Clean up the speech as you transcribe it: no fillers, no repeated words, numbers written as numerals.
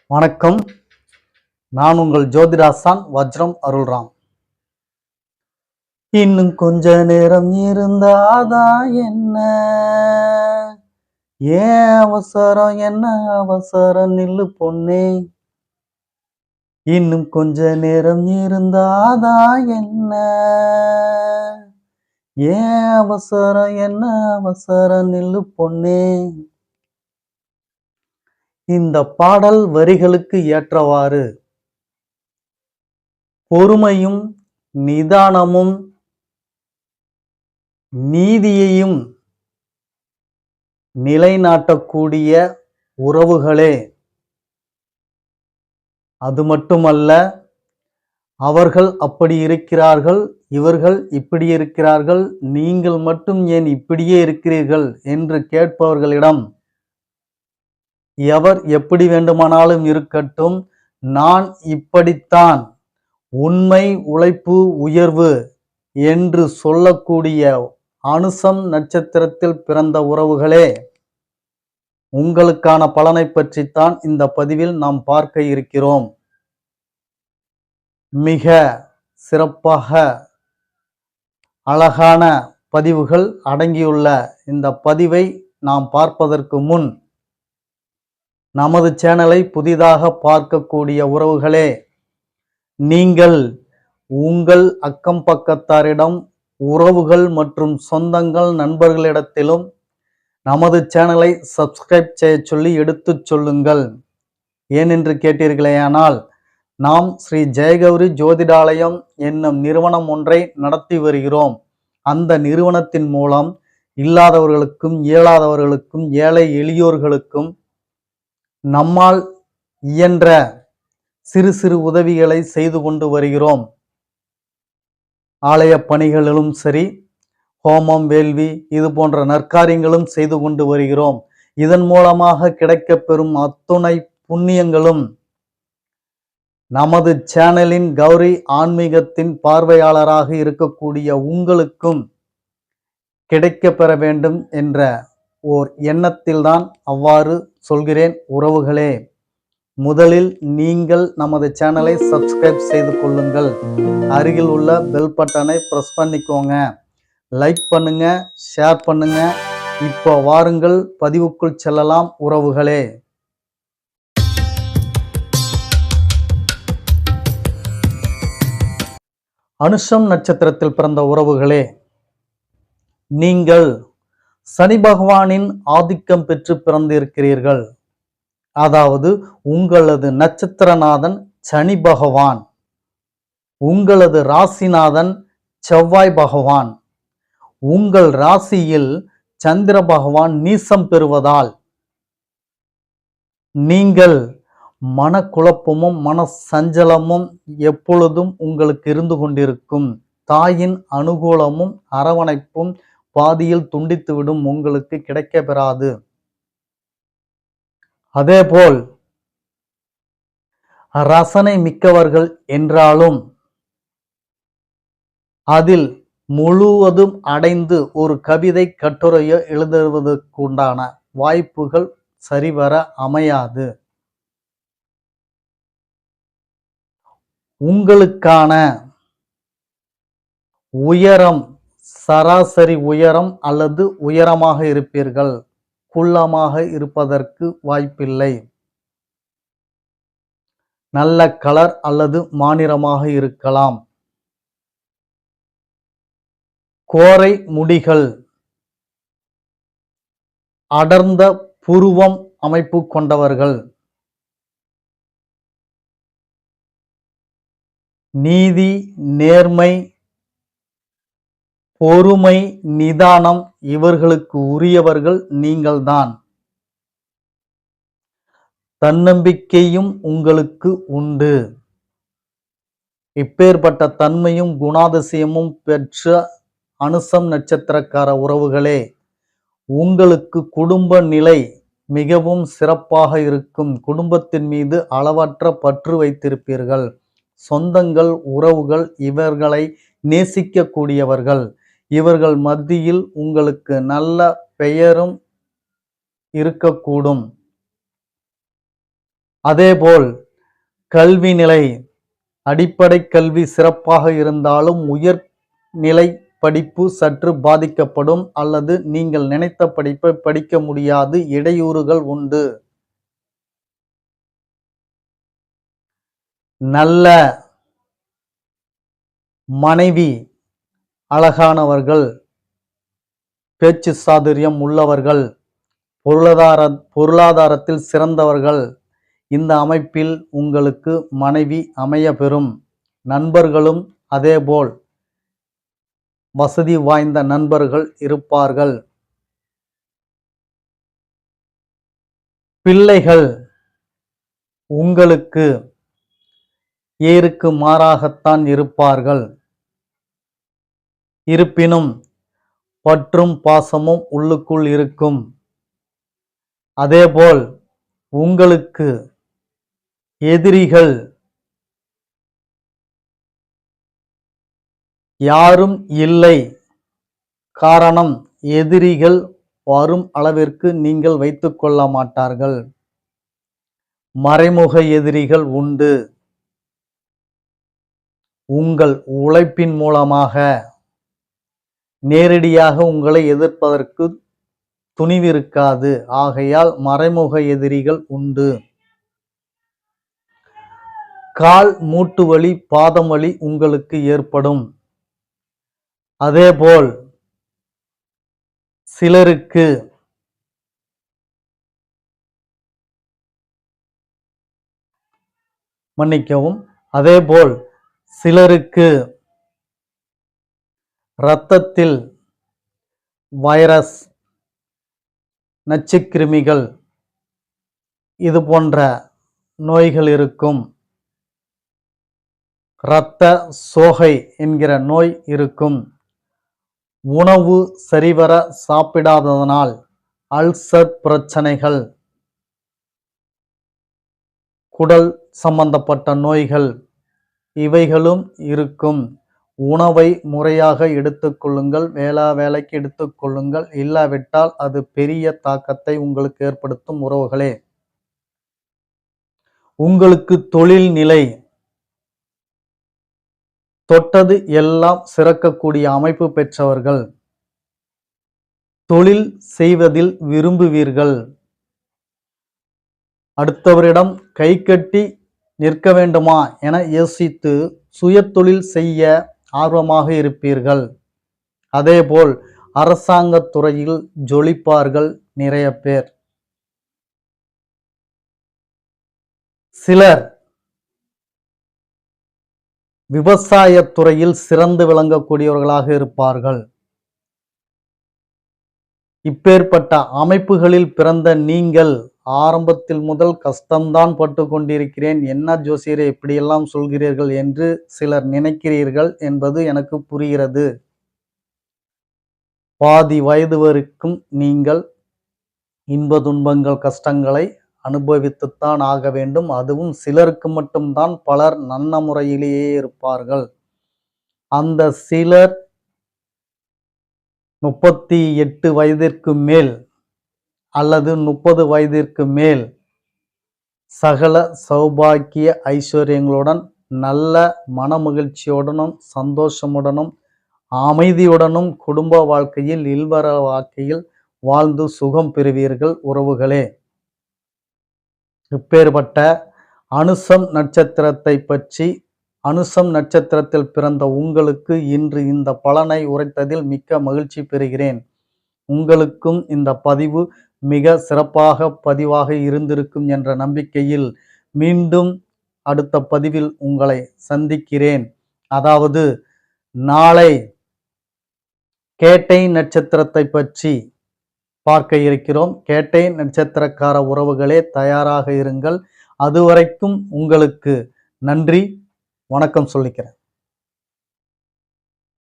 வணக்கம். நான் உங்கள் ஜோதிடாசான் வஜ்ரம் அருள்ராம். இன்னும் கொஞ்ச நேரம் இருந்தாதான் என்ன, ஏன் அவசரம், என்ன அவசரம், நில்லு பொண்ணே. இன்னும் கொஞ்ச நேரம் இருந்தாதான் என்ன, ஏன் அவசரம், என்ன அவசரம், நில்லு பொண்ணே. இந்த பாடல் வரிகளுக்கு ஏற்றவாறு பொறுமையும் நிதானமும் நீதியையும் நிலைநாட்டக்கூடிய உறவுகளே. அது மட்டுமல்ல, அவர்கள் அப்படி இருக்கிறார்கள், இவர்கள் இப்படி இருக்கிறார்கள், நீங்கள் மட்டும் ஏன் இப்படியே இருக்கிறீர்கள் என்று கேட்பவர்களிடம் எவர் எப்படி வேண்டுமானாலும் இருக்கட்டும், நான் இப்படித்தான், உண்மை உழைப்பு உயர்வு என்று சொல்லக்கூடிய அனுசம் நட்சத்திரத்தில் பிறந்த உறவுகளே, உங்களுக்கான பலனை பற்றித்தான் இந்த பதிவில் நாம் பார்க்க இருக்கிறோம். மிக சிறப்பாக அழகான பதிவுகள் அடங்கியுள்ள இந்த பதிவை நாம் பார்ப்பதற்கு முன், நமது சேனலை புதிதாக பார்க்கக்கூடிய உறவுகளே, நீங்கள் உங்கள் அக்கம் பக்கத்தாரிடம், உறவுகள் மற்றும் சொந்தங்கள் நண்பர்களிடத்திலும் நமது சேனலை சப்ஸ்கிரைப் செய்ய சொல்லி எடுத்துச் சொல்லுங்கள். ஏனென்று கேட்டீர்களேயானால், நாம் ஸ்ரீ ஜெயகௌரி ஜோதிடாலயம் என்னும் நிறுவனம் ஒன்றை நடத்தி வருகிறோம். அந்த நிறுவனத்தின் மூலம் இல்லாதவர்களுக்கும் இயலாதவர்களுக்கும் ஏழை எளியோர்களுக்கும் நம்மால் இயன்ற சிறு சிறு உதவிகளை செய்து கொண்டு வருகிறோம். ஆலய பணிகளிலும் சரி, ஹோமம் வேள்வி இது போன்ற நற்காரியங்களும் செய்து கொண்டு வருகிறோம். இதன் மூலமாக கிடைக்கப்பெறும் அத்துணை புண்ணியங்களும் நமது சேனலின் கௌரி ஆன்மீகத்தின் பார்வையாளராக இருக்கக்கூடிய உங்களுக்கும் கிடைக்க பெற வேண்டும் என்ற ஓர் எண்ணத்தில்தான் அவ்வாறு சொல்கிறேன். உறவுகளே, முதலில் நீங்கள் நமது சேனலை சப்ஸ்கிரைப் செய்து கொள்ளுங்கள். அருகில் உள்ள பெல் பட்டனை பிரஸ் பண்ணிக்கோங்க. லைக் பண்ணுங்க, ஷேர் பண்ணுங்க. இப்போ வாருங்கள், பதிவுக்குள் செல்லலாம் உறவுகளே. அனுஷம் நட்சத்திரத்தில் பிறந்த உறவுகளே, நீங்கள் சனி பகவானின் ஆதிக்கம் பெற்று பிறந்திருக்கிறீர்கள். அதாவது உங்களது நட்சத்திரநாதன் சனி பகவான், உங்களது ராசிநாதன் செவ்வாய் பகவான், உங்கள் ராசியில் சந்திர பகவான் நீசம் பெறுவதால் நீங்கள் மனக்குழப்பமும் மன சஞ்சலமும் எப்பொழுதும் உங்களுக்கு இருந்து கொண்டிருக்கும். தாயின் அனுகூலமும் அரவணைப்பும் பாதியில் துண்டித்துவிடும், உங்களுக்கு கிடைக்க பெறாது. அதேபோல் ரசனை மிக்கவர்கள் என்றாலும் அதில் முழுவதும் அடைந்து ஒரு கவிதை கட்டுரையோ எழுதுவதற்குண்டான வாய்ப்புகள் சரிவர அமையாது. உங்களுக்கான உயரம் சராசரி உயரம் அல்லது உயரமாக இருப்பீர்கள், குள்ளமாக இருப்பதற்கு வாய்ப்பில்லை. நல்ல கலர் அல்லது மாநிறமாக இருக்கலாம். கோரை முடிகள், அடர்ந்த புருவம் அமைப்பு கொண்டவர்கள், நீதி நேர்மை பொறுமை நிதானம் இவர்களுக்கு உரியவர்கள் நீங்கள்தான். தன்னம்பிக்கையும் உங்களுக்கு உண்டு. இப்பேற்பட்ட தன்மையும் குணாதிசயமும் பெற்ற அனுசம் நட்சத்திரக்கார உறவுகளே, உங்களுக்கு குடும்ப நிலை மிகவும் சிறப்பாக இருக்கும். குடும்பத்தின் மீது அளவற்ற பற்று வைத்திருப்பீர்கள். சொந்தங்கள் உறவுகள் இவர்களை நேசிக்கக்கூடியவர்கள். இவர்கள் மத்தியில் உங்களுக்கு நல்ல பெயரும் இருக்கக்கூடும். அதேபோல் கல்வி நிலை, அடிப்படை கல்வி சிறப்பாக இருந்தாலும் உயர்நிலை படிப்பு சற்று பாதிக்கப்படும் அல்லது நீங்கள் நினைத்த படிப்பை படிக்க முடியாது, இடையூறுகள் உண்டு. நல்ல மனைவி, அழகானவர்கள், பேச்சு சாதுரியம் உள்ளவர்கள், பொருளாதாரத்தில் சிறந்தவர்கள், இந்த அமைப்பில் உங்களுக்கு மனைவி அமைய பெறும். நண்பர்களும் அதேபோல் வசதி வாய்ந்த நண்பர்கள் இருப்பார்கள். பிள்ளைகள் உங்களுக்கு ஏருக்கு மாறாகத்தான் இருப்பார்கள். இருப்பினும் பற்றும் பாசமும் உள்ளுக்குள் இருக்கும். அதேபோல் உங்களுக்கு எதிரிகள் யாரும் இல்லை. காரணம், எதிரிகள் வரும் அளவிற்கு நீங்கள் வைத்துக் கொள்ள மாட்டார்கள். மறைமுக எதிரிகள் உண்டு. உங்கள் உழைப்பின் மூலமாக நேரடியாக உங்களை எதிர்ப்பதற்கு துணிவிருக்காது. ஆகையால் மறைமுக எதிரிகள் உண்டு. கால் மூட்டு வலி, பாதம் வலி உங்களுக்கு ஏற்படும். அதேபோல் சிலருக்கு அதேபோல் சிலருக்கு இரத்தத்தில் வைரஸ், நச்சுக்கிருமிகள் இது போன்ற நோய்கள் இருக்கும். இரத்த சோகை என்கிற நோய் இருக்கும். உணவு சரிவர சாப்பிடாததனால் அல்சர் பிரச்சனைகள், குடல் சம்பந்தப்பட்ட நோய்கள் இவைகளும் இருக்கும். உணவை முறையாக எடுத்துக்கொள்ளுங்கள், வேளைக்கு எடுத்துக்கொள்ளுங்கள். இல்லாவிட்டால் அது பெரிய தாக்கத்தை உங்களுக்கு ஏற்படுத்தும். உறவுகளே, உங்களுக்கு தொழில் நிலை தொட்டது எல்லாம் சிறக்கக்கூடிய அமைப்பு பெற்றவர்கள். தொழில் செய்வதில் விரும்புவீர்கள். அடுத்தவரிடம் கை கட்டி நிற்க வேண்டுமா என யோசித்து சுய தொழில் செய்ய ஆர்வமாக இருப்பீர்கள். அதேபோல் அரசாங்கத் துறையில் ஜொலிப்பார்கள் நிறைய பேர். சிலர் விவசாயத் துறையில் சிறந்து விளங்கக்கூடியவர்களாக இருப்பார்கள். இப்பேற்பட்ட அமைப்புகளில் பிறந்த நீங்கள் ஆரம்பத்தில் முதல் கஷ்டம்தான் பட்டு கொண்டிருக்கிறேன், என்ன ஜோசியரை இப்படியெல்லாம் சொல்கிறீர்கள் என்று சிலர் நினைக்கிறீர்கள் என்பது எனக்கு புரிகிறது. பாதி வயது வரைக்கும் நீங்கள் இன்ப துன்பங்கள் கஷ்டங்களை அனுபவித்துத்தான் ஆக வேண்டும். அதுவும் சிலருக்கு மட்டும்தான், பலர் நல்ல முறையிலேயே இருப்பார்கள். அந்த சிலர் 38 வயதிற்கு மேல் அல்லது 30 வயதிற்கு மேல் சகல சௌபாக்கிய ஐஸ்வர்யங்களுடன் நல்ல மனமகிழ்ச்சியுடனும் சந்தோஷமுடனும் அமைதியுடனும் குடும்ப வாழ்க்கையில் இல்வர வாழ்க்கையில் வாழ்ந்து சுகம் பெறுவீர்கள். உறவுகளே, இப்பேற்பட்ட அனுசம் நட்சத்திரத்தை பற்றி, அனுசம் நட்சத்திரத்தில் பிறந்த உங்களுக்கு இன்று இந்த பலனை உரைத்ததில் மிக்க மகிழ்ச்சி பெறுகிறேன். உங்களுக்கும் இந்த பதிவு மிக சிறப்பாக பதிவாக இருந்திருக்கும் என்ற நம்பிக்கையில் மீண்டும் அடுத்த பதிவில் உங்களை சந்திக்கிறேன். அதாவது நாளை கேட்டை நட்சத்திரத்தை பற்றி பார்க்க இருக்கிறோம். கேட்டை நட்சத்திரக்கார உறவுகளே தயாராக இருங்கள். அதுவரைக்கும் உங்களுக்கு நன்றி, வணக்கம் சொல்லிக்கிறேன்.